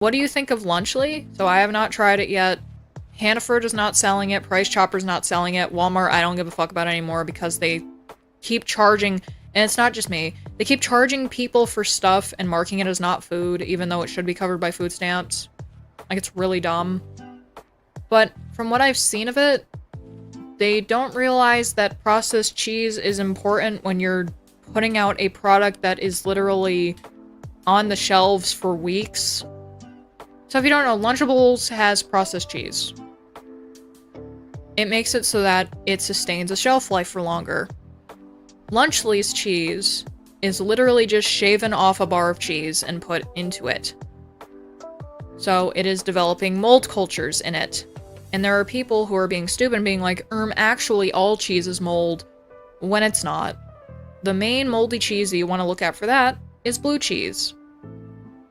What do you think of Lunchly? So I have not tried it yet. Hannaford is not selling it. Price Chopper's not selling it. Walmart, I don't give a fuck about anymore because they keep charging, and it's not just me, they keep charging people for stuff and marking it as not food, even though it should be covered by food stamps. Like, it's really dumb. But from what I've seen of it, they don't realize that processed cheese is important when you're putting out a product that is literally on the shelves for weeks. So if you don't know, Lunchables has processed cheese. It makes it so that it sustains a shelf life for longer. Lunchly's cheese is literally just shaven off a bar of cheese and put into it. So it is developing mold cultures in it. And there are people who are being stupid and being like, actually all cheese is mold, when it's not. The main moldy cheese that you want to look at for that is blue cheese.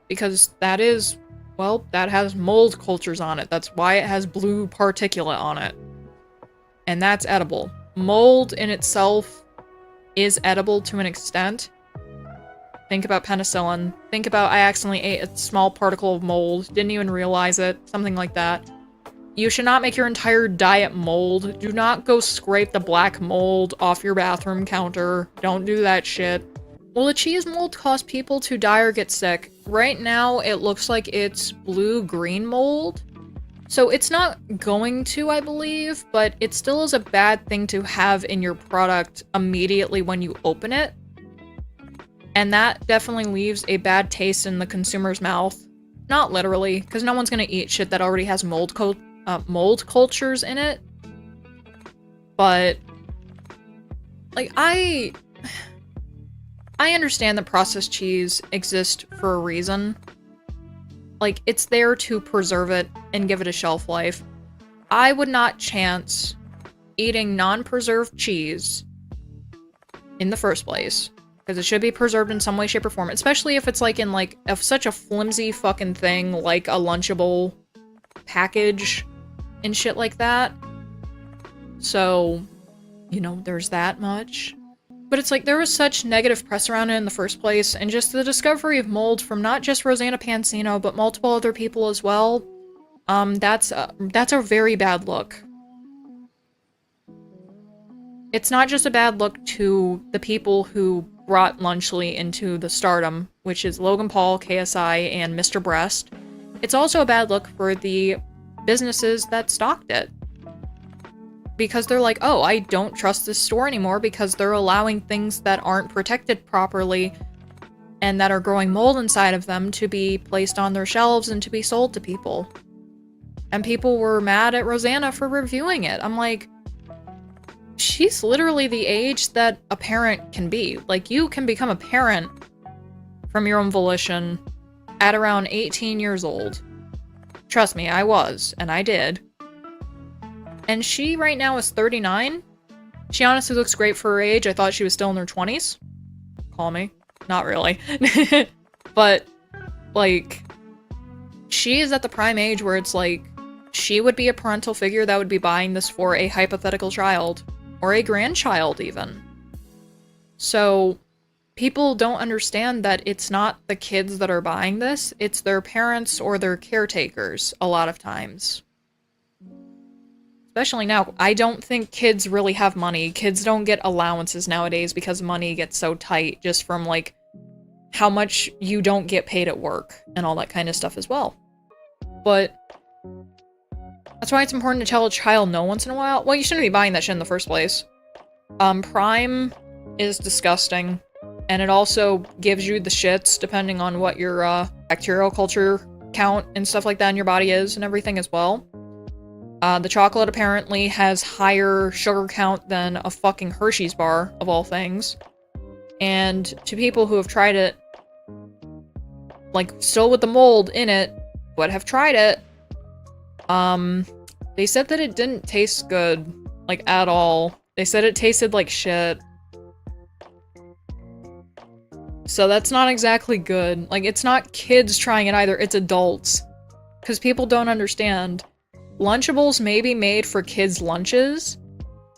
Because that is, well, that has mold cultures on it. That's why it has blue particulate on it. And that's edible. Mold in itself is edible to an extent. Think about penicillin. Think about I accidentally ate a small particle of mold, didn't even realize it, something like that. You should not make your entire diet mold. Do not go scrape the black mold off your bathroom counter. Don't do that shit. Will the cheese mold cause people to die or get sick? Right now, it looks like it's blue-green mold. So it's not going to, I believe, but it still is a bad thing to have in your product immediately when you open it. And that definitely leaves a bad taste in the consumer's mouth. Not literally, because no one's gonna eat shit that already has mold cultures in it. But, like, I understand that processed cheese exists for a reason. Like, it's there to preserve it and give it a shelf life. I would not chance eating non-preserved cheese in the first place. Because it should be preserved in some way, shape, or form. Especially if it's like in like such a flimsy fucking thing like a Lunchable package and shit like that. So, you know, there's that much. But it's like there was such negative press around it in the first place, and just the discovery of mold from not just Rosanna Pansino, but multiple other people as well. That's a very bad look. It's not just a bad look to the people who brought Lunchly into the stardom, which is Logan Paul, KSI, and Mr. Breast. It's also a bad look for the businesses that stocked it. Because they're like, oh, I don't trust this store anymore because they're allowing things that aren't protected properly and that are growing mold inside of them to be placed on their shelves and to be sold to people. And people were mad at Rosanna for reviewing it. I'm like, she's literally the age that a parent can be. Like, you can become a parent from your own volition at around 18 years old. Trust me, I was, and I did. And she right now is 39. She honestly looks great for her age. I thought she was still in her 20s. Call me. Not really. But, like, she is at the prime age where it's like, she would be a parental figure that would be buying this for a hypothetical child. Or a grandchild, even. So, people don't understand that it's not the kids that are buying this, it's their parents or their caretakers, a lot of times. Especially now, I don't think kids really have money. Kids don't get allowances nowadays because money gets so tight just from, like, how much you don't get paid at work and all that kind of stuff as well. But that's why it's important to tell a child no once in a while. Well, you shouldn't be buying that shit in the first place. Prime is disgusting. And it also gives you the shits depending on what your bacterial culture count and stuff like that in your body is and everything as well. The chocolate apparently has higher sugar count than a fucking Hershey's bar, of all things. And to people who have tried it, like, still with the mold in it, but have tried it, they said that it didn't taste good, like, at all. They said it tasted like shit. So that's not exactly good. Like, it's not kids trying it either, it's adults. Because people don't understand. Lunchables may be made for kids' lunches,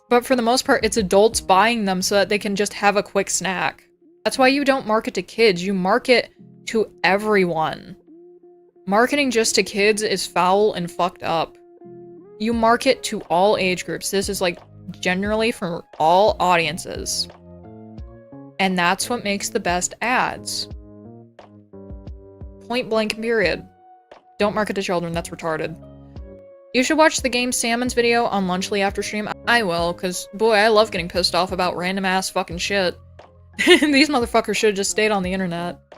but for the most part, it's adults buying them so that they can just have a quick snack. That's why you don't market to kids, you market to everyone. Marketing just to kids is foul and fucked up. You market to all age groups. This is like generally for all audiences. And that's what makes the best ads. Point blank period. Don't market to children, that's retarded. You should watch the Game Salmon's video on Lunchly after stream. I will, cause boy, I love getting pissed off about random ass fucking shit. These motherfuckers should've just stayed on the internet.